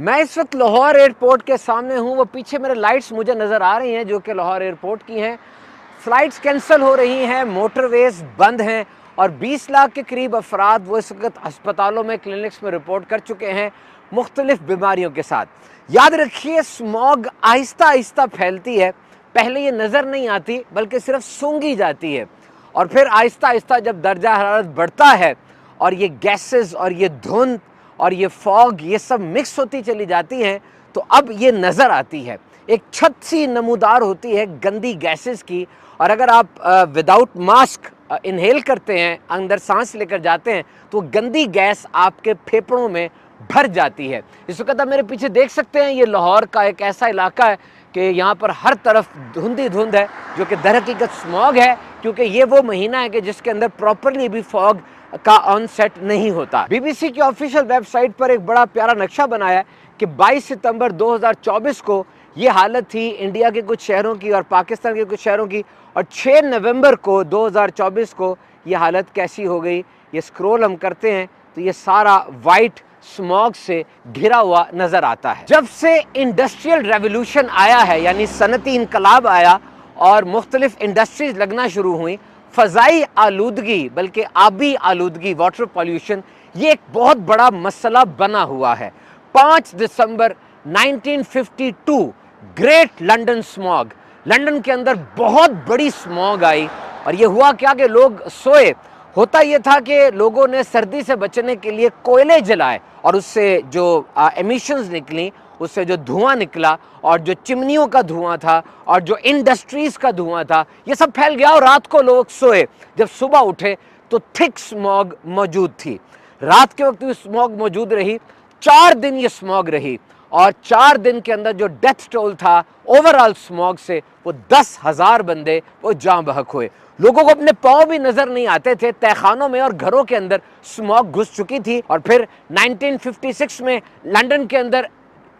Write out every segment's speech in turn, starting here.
मैं इस वक्त लाहौर एयरपोर्ट के सामने हूँ। वो पीछे मेरे लाइट्स मुझे नज़र आ रही हैं जो कि लाहौर एयरपोर्ट की हैं। फ़्लाइट्स कैंसिल हो रही हैं, मोटरवेज़ बंद हैं और 20 लाख के करीब अफराद वो इस वक्त अस्पतालों में, क्लिनिक्स में रिपोर्ट कर चुके हैं मुख्तलिफ बीमारियों के साथ। याद रखिए, स्मॉग आहिस्ता आहिस्ता फैलती है। पहले ये नज़र नहीं आती बल्कि सिर्फ सूंघी जाती है और फिर आहिस्ता आहिस्ता जब दर्जा हरारत बढ़ता है और ये गैसेस और ये धुंध और ये फॉग ये सब मिक्स होती चली जाती हैं, तो अब ये नज़र आती है। एक छत सी नमूदार होती है गंदी गैसेस की, और अगर आप विदाउट मास्क इनहेल करते हैं, अंदर सांस लेकर जाते हैं, तो गंदी गैस आपके फेफड़ों में भर जाती है। इस वक्त आप मेरे पीछे देख सकते हैं, ये लाहौर का एक ऐसा इलाका है कि यहाँ पर हर तरफ धुंध ही धुंध है, जो कि दर हकीकत स्मॉग है, क्योंकि ये वो महीना है कि जिसके अंदर प्रॉपरली भी फॉग का ऑनसेट नहीं होता। बीबीसी की ऑफिशियल वेबसाइट पर एक बड़ा प्यारा नक्शा बनाया है कि 22 सितंबर 2024 को ये हालत थी इंडिया के कुछ शहरों की और पाकिस्तान के कुछ शहरों की, और 6 नवंबर को 2024 को ये हालत कैसी हो गई। ये स्क्रॉल हम करते हैं तो ये सारा वाइट स्मॉग से घिरा हुआ नजर आता है। जब से इंडस्ट्रियल रेवोल्यूशन आया है, यानी सनती इनकलाब आया और मुख्तलिफ इंडस्ट्रीज लगना शुरू हुई, फ़ज़ाई आलूदगी बल्कि आबी आलूदगी, वाटर पॉल्यूशन, ये एक बहुत बड़ा मसला बना हुआ है। 5 दिसंबर 1952 ग्रेट लंदन स्मॉग, लंदन के अंदर बहुत बड़ी स्मॉग आई। और ये हुआ क्या कि लोग सोए। होता ये था कि लोगों ने सर्दी से बचने के लिए कोयले जलाए और उससे जो एमिशंस निकली, उससे जो धुआं निकला और जो चिमनियों का धुआं था और जो इंडस्ट्रीज का धुआं था, ये सब फैल गया और रात को लोग सोए। जब सुबह उठे तो थिक स्मॉग मौजूद थी। रात के वक्त भी स्मॉग मौजूद रही। 4 दिन ये स्मॉग रही और 4 दिन के अंदर जो डेथ टोल था ओवरऑल स्मॉग से, वो 10,000 बंदे वो जाँ बहक हुए। लोगों को अपने पाँव भी नजर नहीं आते थे। तहखानों में और घरों के अंदर स्मॉग घुस चुकी थी। और फिर 1956 में लंदन के अंदर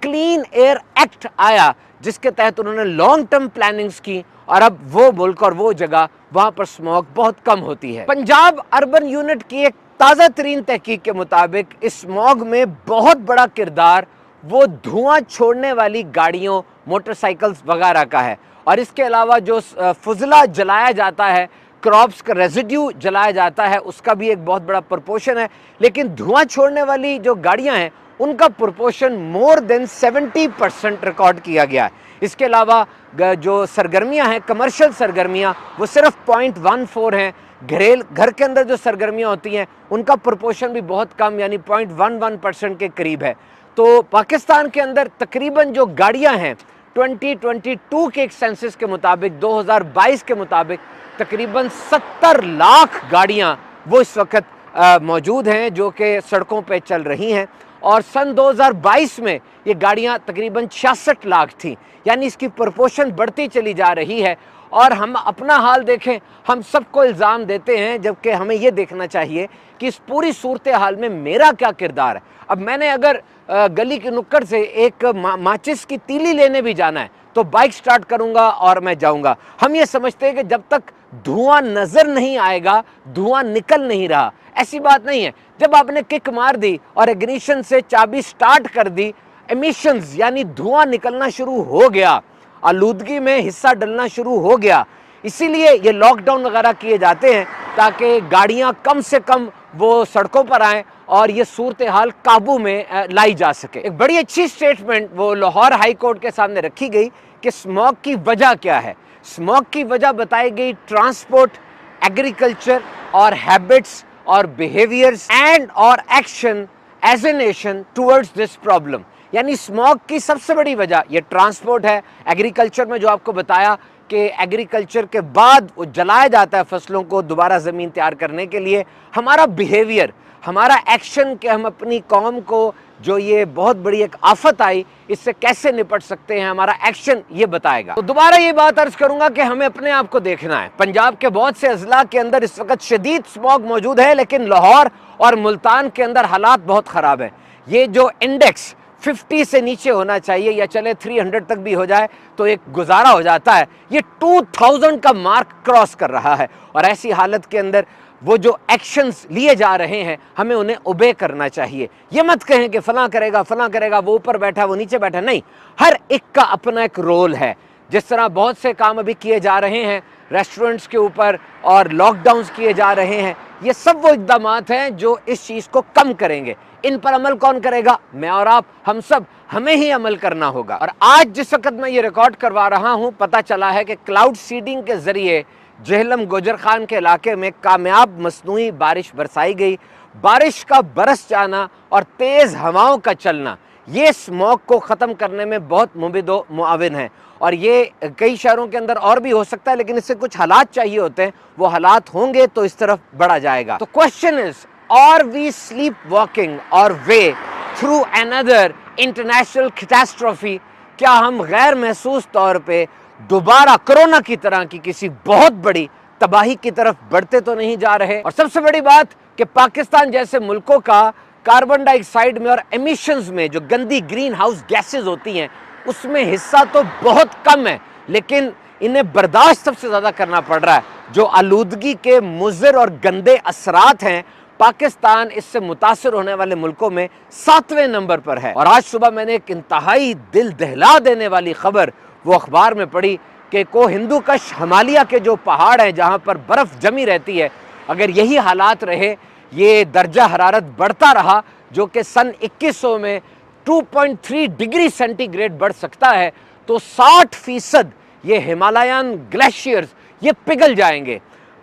क्लीन एयर एक्ट आया, जिसके तहत उन्होंने लॉन्ग टर्म प्लानिंग्स की और अब वो मुल्क और वो जगह वहां पर स्मॉग बहुत कम होती है। पंजाब अर्बन यूनिट की एक ताज़ा तरीन तहकीक के मुताबिक इस स्मॉग में बहुत बड़ा किरदार वो धुआं छोड़ने वाली गाड़ियों, मोटरसाइकिल्स वगैरह का है। और इसके अलावा जो फुजला जलाया जाता है, क्रॉप्स का रेजिड्यू जलाया जाता है, उसका भी एक बहुत बड़ा प्रोपोर्शन है। लेकिन धुआं छोड़ने वाली जो गाड़ियां हैं उनका प्रोपोर्शन मोर देन 70% रिकॉर्ड किया गया है। इसके अलावा जो सरगर्मियां हैं, कमर्शियल सरगर्मियां, वो सिर्फ 0.14 हैं। घर के अंदर जो सरगर्मियां होती हैं उनका प्रोपोर्शन भी बहुत कम, यानी 0.11% के करीब है। तो पाकिस्तान के अंदर तकरीबन जो गाड़ियां हैं 2022 के एक सेंसस के मुताबिक, 2022 के मुताबिक तकरीबन 70 लाख गाड़ियां वो इस वक्त मौजूद हैं जो कि सड़कों पे चल रही हैं। और सन 2022 में ये गाड़ियां तकरीबन 66 लाख थी, यानी इसकी प्रोपोर्शन बढ़ती चली जा रही है। और हम अपना हाल देखें, हम सबको इल्ज़ाम देते हैं, जबकि हमें ये देखना चाहिए कि इस पूरी सूरत हाल में मेरा क्या किरदार है। अब मैंने अगर गली के नुक्कड़ से एक माचिस की तीली लेने भी जाना है तो बाइक स्टार्ट करूंगा और मैं जाऊंगा। हम ये समझते हैं कि जब तक धुआं नजर नहीं आएगा, धुआं निकल नहीं रहा। ऐसी बात नहीं है। जब आपने किक मार दी और इग्निशन से चाबी स्टार्ट कर दी, एमिशंस यानी धुआं निकलना शुरू हो गया, आलूदगी में हिस्सा डलना शुरू हो गया। इसीलिए ये लॉकडाउन वगैरह किए जाते हैं ताकि गाड़ियां कम से कम वो सड़कों पर आएँ और ये सूरत हाल काबू में लाई जा सके। एक बड़ी अच्छी स्टेटमेंट वो लाहौर हाई कोर्ट के सामने रखी गई कि स्मॉग की वजह क्या है। स्मॉग की वजह बताई गई ट्रांसपोर्ट, एग्रीकल्चर और हैबिट्स और बिहेवियर्स एंड और action as a nation towards this problem. यानी स्मॉग की सबसे बड़ी वजह ये ट्रांसपोर्ट है। एग्रीकल्चर में जो आपको बताया कि एग्रीकल्चर के बाद वो जलाया जाता है फसलों को दोबारा ज़मीन तैयार करने के लिए। हमारा बिहेवियर, हमारा एक्शन कि हम अपनी कौम को जो ये बहुत बड़ी एक आफत आई, इससे कैसे निपट सकते हैं, हमारा एक्शन ये बताएगा। तो दोबारा ये बात अर्ज करूंगा कि हमें अपने आप को देखना है। पंजाब के बहुत से अजला के अंदर इस वक्त शदीद स्मॉग मौजूद है, लेकिन लाहौर और मुल्तान के अंदर हालात बहुत ख़राब है। ये जो इंडेक्स 50 से नीचे होना चाहिए, या चले 300 तक भी हो जाए तो एक गुजारा हो जाता है, ये 2000 का मार्क क्रॉस कर रहा है। और ऐसी हालत के अंदर वो जो एक्शंस लिए जा रहे हैं हमें उन्हें ओबे करना चाहिए। ये मत कहें कि फलां करेगा, वो ऊपर बैठा, वो नीचे बैठा, नहीं, हर एक का अपना एक रोल है। जिस तरह बहुत से काम अभी किए जा रहे हैं रेस्टोरेंट्स के ऊपर और लॉकडाउन्स किए जा रहे हैं, ये सब वो इक़दामात हैं जो इस चीज़ को कम करेंगे। इन पर अमल कौन करेगा? मैं और आप, हम सब, हमें ही अमल करना होगा। और आज जिस वक्त मैं ये रिकॉर्ड करवा रहा हूँ, पता चला है कि क्लाउड सीडिंग के जरिए जेहलम गोजर खान के इलाके में कामयाब मसनूई बारिश बरसाई गई। बारिश का बरस जाना और तेज़ हवाओं का चलना ये स्मॉग को ख़त्म करने में बहुत मुबिदो मुआविन है। और ये कई शहरों के अंदर और भी हो सकता है, लेकिन इससे कुछ हालात चाहिए होते हैं, वो हालात होंगे तो इस तरफ बढ़ा जाएगा। तो question is, are we sleepwalking our way through another international catastrophe? क्या हम गैर महसूस तौर पे दोबारा कोरोना की तरह की किसी बहुत बड़ी तबाही की तरफ बढ़ते तो नहीं जा रहे? और सबसे बड़ी बात कि पाकिस्तान जैसे मुल्कों का कार्बन डाइऑक्साइड में और एमिशंस में जो गंदी ग्रीन हाउस गैसेज होती हैं उसमें हिस्सा तो बहुत कम है, लेकिन इन्हें बर्दाश्त सबसे ज़्यादा करना पड़ रहा है। जो आलूदगी के मुज़र और गंदे असरात हैं, पाकिस्तान इससे मुतासर होने वाले मुल्कों में 7वें नंबर पर है। और आज सुबह मैंने एक इंतहाई दिल दहला देने वाली खबर वो अखबार में पढ़ी कि हिंदुकुश हिमालय के जो पहाड़ हैं जहाँ पर बर्फ़ जमी रहती है, अगर यही हालात रहे, ये दर्जा हरारत बढ़ता रहा जो कि सन 2100 में 2.3 डिग्री सेंटीग्रेड बढ़ सकता है, तो 60% ये हिमालयन ग्लेशियर्स ये पिघल जाएंगे,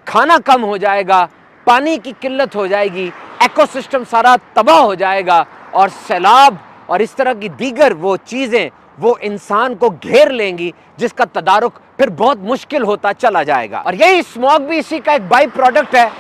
खाना कम हो जाएगा, पानी की किल्लत हो जाएगी, इकोसिस्टम सारा तबाह हो जाएगा और सैलाब और इस तरह की दीगर वो चीज़ें वो इंसान को घेर लेंगी, जिसका तदारुक फिर बहुत मुश्किल होता चला जाएगा। और यही स्मॉग भी इसी का एक बाई प्रोडक्ट है।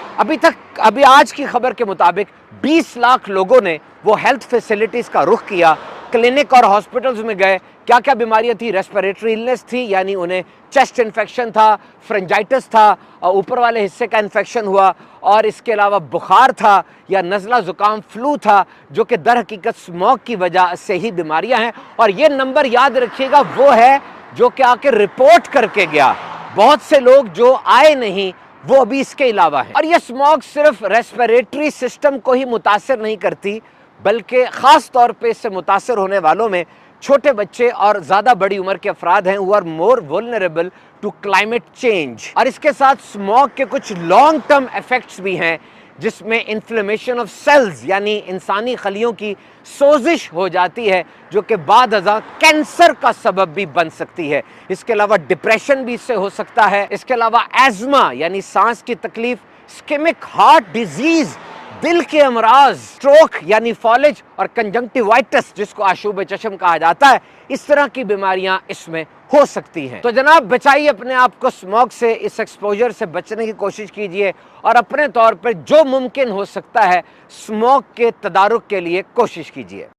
अभी आज की खबर के मुताबिक 20 लाख लोगों ने वो हेल्थ फैसिलिटीज़ का रुख किया, क्लिनिक और हॉस्पिटल्स में गए। क्या क्या बीमारियां थी? रेस्पिरेटरी इलनेस थी, यानी उन्हें चेस्ट इन्फेक्शन था, फ्रेंजाइटिस था, ऊपर वाले हिस्से का इन्फेक्शन हुआ, और इसके अलावा बुखार था या नज़ला ज़ुकाम फ्लू था, जो कि दर हकीकत स्मॉग की वजह से ही बीमारियां हैं। और ये नंबर याद रखिएगा, वो है जो कि आके रिपोर्ट करके गया। बहुत से लोग जो आए नहीं वो अभी इसके अलावा है। और ये स्मॉग सिर्फ रेस्पिरेटरी सिस्टम को ही मुतासर नहीं करती, बल्कि ख़ास तौर पे इससे मुतासर होने वालों में छोटे बच्चे और ज़्यादा बड़ी उम्र के अफराद हैं, who are more vulnerable to climate change. और इसके साथ स्मॉग के कुछ लॉन्ग टर्म इफेक्ट्स भी हैं, जिसमें इन्फ्लेमेशन ऑफ सेल्स यानी इंसानी खलियों की सोजिश हो जाती है, जो कि बाद अज़ा कैंसर का सबब भी बन सकती है। इसके अलावा डिप्रेशन भी इससे हो सकता है। इसके अलावा एज़मा यानी सांस की तकलीफ, इस्केमिक हार्ट डिजीज, दिल के अमराज, स्ट्रोक यानी फॉलेज और कंजंक्टिवाइटिस जिसको आशूब चश्म कहा जाता है, इस तरह की बीमारियां इसमें हो सकती हैं। तो जनाब, बचाइए अपने आप को स्मॉग से, इस एक्सपोजर से बचने की कोशिश कीजिए और अपने तौर पर जो मुमकिन हो सकता है स्मॉग के तदारुक के लिए कोशिश कीजिए।